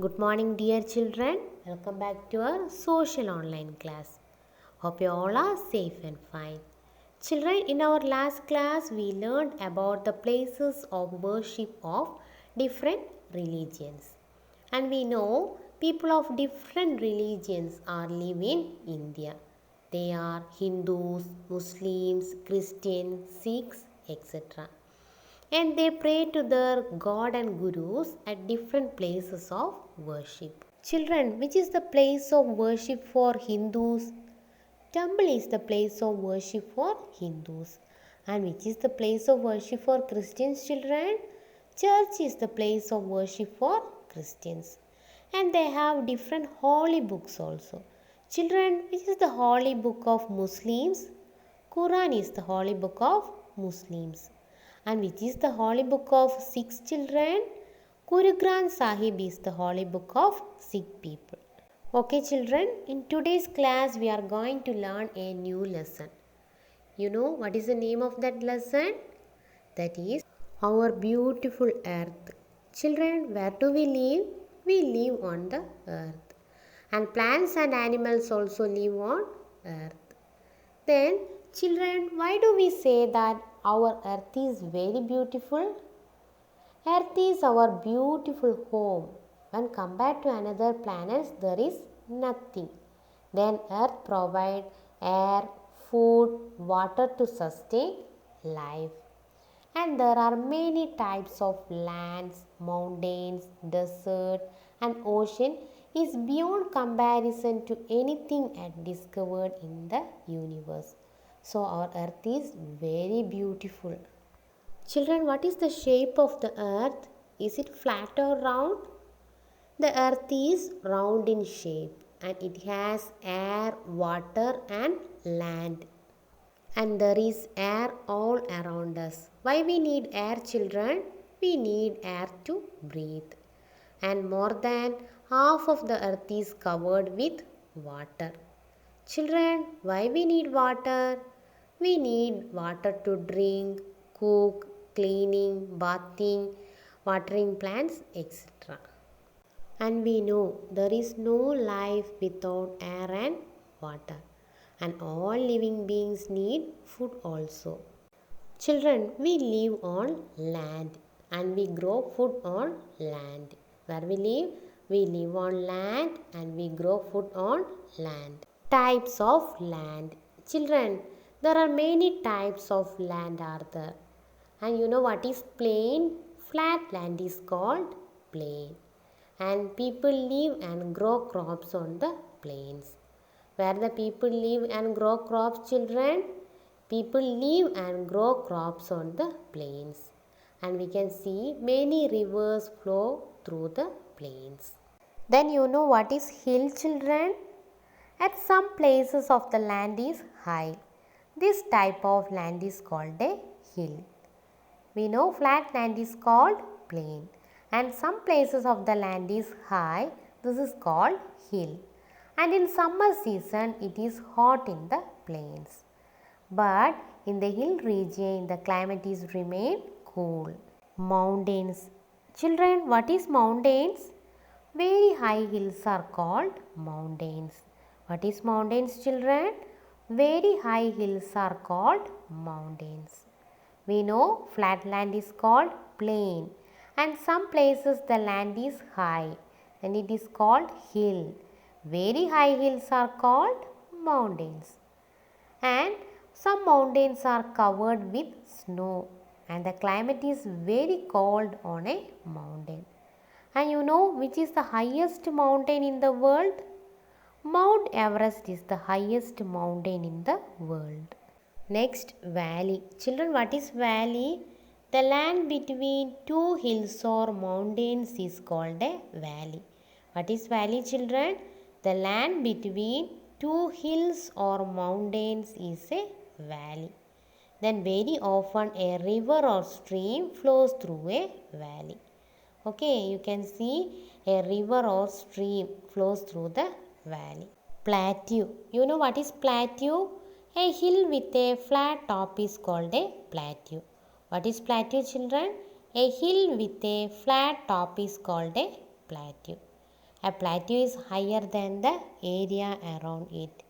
Good morning, dear children. Welcome back to our social online class. Hope you all are safe and fine. Children, in our last class, we learned about the places of worship of different religions. And we know people of different religions are live in India. They are Hindus, Muslims, Christians, Sikhs, etc. And they pray to their God and Gurus at different places of worship. Children, which is the place of worship for Hindus? Temple is the place of worship for Hindus. And which is the place of worship for Christians, children? Church is the place of worship for Christians. And they have different holy books also. Children, which is the holy book of Muslims? Quran is the holy book of Muslims. And which is the holy book of Sikhs, children? Guru Granth Sahib is the holy book of Sikh people. Okay children, in today's class we are going to learn a new lesson. You know what is the name of that lesson? That is our beautiful earth. Children, where do we live? We live on the earth. And plants and animals also live on earth. Then children, why do we say that our earth is very beautiful? Earth is our beautiful home. When compared to another planets, there is nothing. Then earth provides air, food, water to sustain life. And there are many types of lands, mountains, desert and ocean is beyond comparison to anything discovered in the universe. So our earth is very beautiful. Children, what is the shape of the earth? Is it flat or round? The earth is round in shape and it has air, water and land. And there is air all around us. Why we need air, children? We need air to breathe. And more than half of the earth is covered with water. Children, why we need water? We need water to drink, cook, cleaning, bathing, watering plants, etc. And we know there is no life without air and water. And all living beings need food also. Children, we live on land and we grow food on land. Where we live? We live on land and we grow food on land. Types of land. Children, there are many types of land are there. And you know what is plain? Flat land is called plain. And people live and grow crops on the plains. Where the people live and grow crops, children? People live and grow crops on the plains. And we can see many rivers flow through the plains. Then you know what is hill, children? At some places of the land is high. This type of land is called a hill. We know flat land is called plain. And some places of the land is high. This is called hill. And in summer season it is hot in the plains. But in the hill region the climate is remain cool. Mountains. Children, what is mountains? Very high hills are called mountains. What is mountains, children? Very high hills are called mountains. We know flat land is called plain and some places the land is high and it is called hill. Very high hills are called mountains. And some mountains are covered with snow and the climate is very cold on a mountain. And you know which is the highest mountain in the world? Mount Everest is the highest mountain in the world. Next, valley. Children, what is valley? The land between two hills or mountains is called a valley. What is valley, children? The land between two hills or mountains is a valley. Then very often a river or stream flows through a valley. Okay, you can see a river or stream flows through the valley. Plateau. You know what is plateau? A hill with a flat top is called a plateau. What is plateau, children? A hill with a flat top is called a plateau. A plateau is higher than the area around it.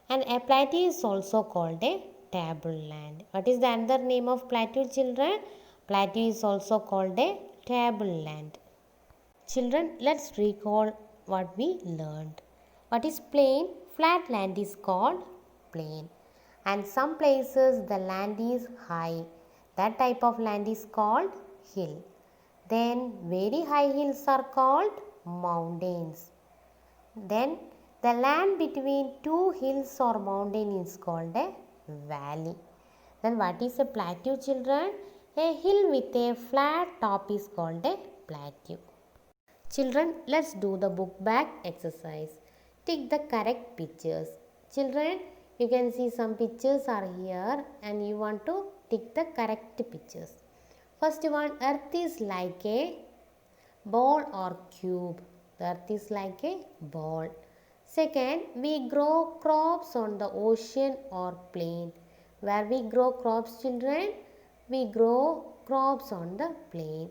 And a plateau is also called a tableland. What is the other name of plateau, children? Plateau is also called a tableland. Children, let's recall what we learned. What is plain? Flat land is called plain. And some places the land is high. That type of land is called hill. Then very high hills are called mountains. Then the land between two hills or mountain is called a valley. Then what is a plateau, children? A hill with a flat top is called a plateau. Children, let's do the book back exercise. Tick the correct pictures. Children, you can see some pictures are here and you want to tick the correct pictures. First one, earth is like a ball or cube. The earth is like a ball. Second, we grow crops on the ocean or plain. Where we grow crops, children? We grow crops on the plain.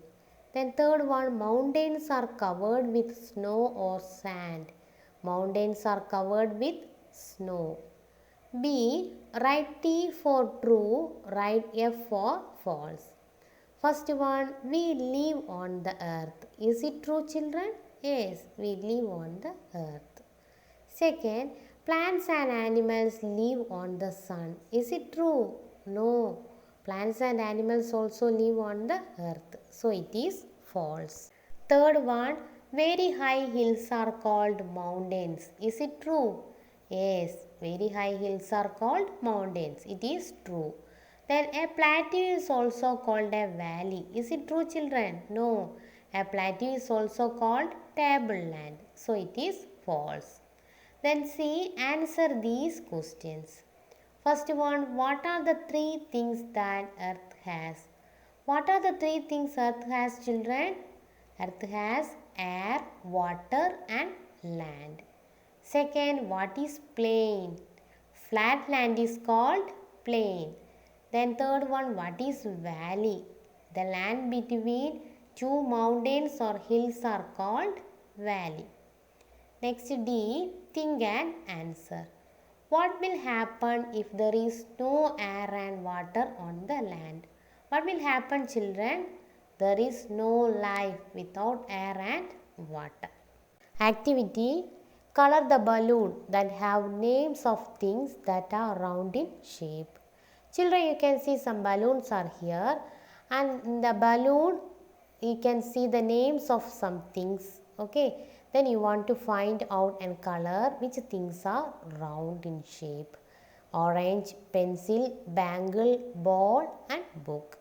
Then third one, mountains are covered with snow or sand. Mountains are covered with snow. B, write T for true, write F for false. First one, we live on the earth. Is it true, children? Yes, we live on the earth. Second, plants and animals live on the sun. Is it true? No. Plants and animals also live on the earth. So it is false. Third one, very high hills are called mountains. Is it true? Yes, very high hills are called mountains. It is true. Then a plateau is also called a valley. Is it true, children? No. A plateau is also called tableland. So it is false. Then see, answer these questions. First one, what are the three things that earth has? What are the three things earth has, children? Earth has air, water and land. Second, what is plain? Flat land is called plain. Then third one, what is valley? The land between two mountains or hills are called valley. Next D, think and answer. What will happen if there is no air and water on the land? What will happen, children? There is no life without air and water. Activity, color the balloon that have names of things that are round in shape. Children, you can see some balloons are here and in the balloon you can see the names of some things. Okay. Then you want to find out and color which things are round in shape. Orange, pencil, bangle, ball and book.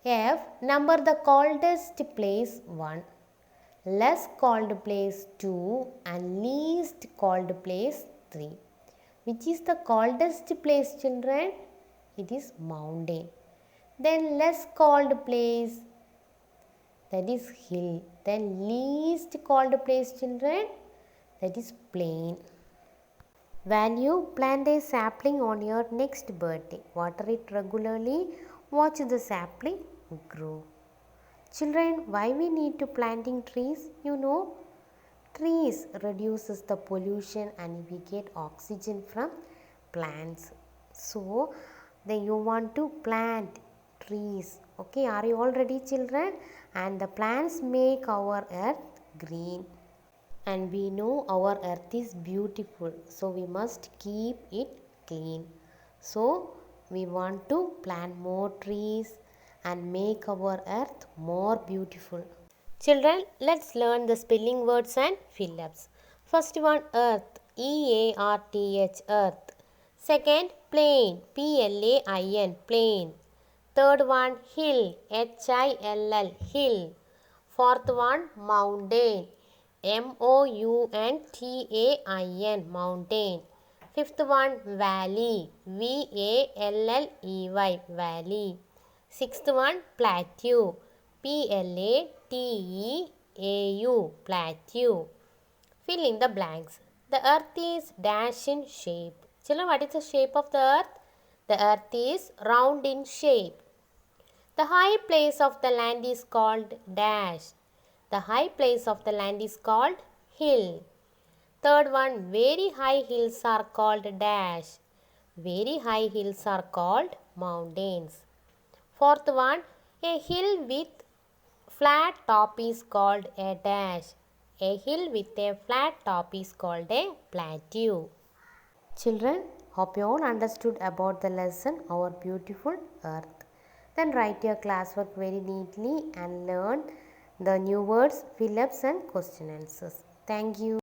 F, number the coldest place 1, less cold place 2 and least cold place 3. Which is the coldest place, children? It is mountain. Then less cold place, that is hill. Then least cold place, children, that is plain. Value, plant a sapling on your next birthday. Water it regularly. Watch the sapling grow. Children, why we need to planting trees? You know, trees reduces the pollution and we get oxygen from plants. So, then you want to plant trees. Okay, are you all ready, children? And the plants make our earth green. And we know our earth is beautiful. So we must keep it clean. So we want to plant more trees and make our earth more beautiful. Children, let's learn the spelling words and fill-ups. First one, earth, E-A-R-T-H, earth. Second, plain, P-L-A-I-N, plain. Third one, hill, H-I-L-L, hill. Fourth one, mountain, M-O-U-N-T-A-I-N, mountain. Fifth one, valley, V-A-L-L-E-Y, valley. Sixth one, plateau, P-L-A-T-E-A-U, plateau. Fill in the blanks. The earth is dash in shape. Children, what is the shape of the earth? The earth is round in shape. The high place of the land is called dash. The high place of the land is called hill. Third one, very high hills are called dash. Very high hills are called mountains. Fourth one, a hill with flat top is called a dash. A hill with a flat top is called a plateau. Children, hope you all understood about the lesson Our Beautiful Earth. Then write your classwork very neatly and learn the new words, fill-ups and question answers. Thank you.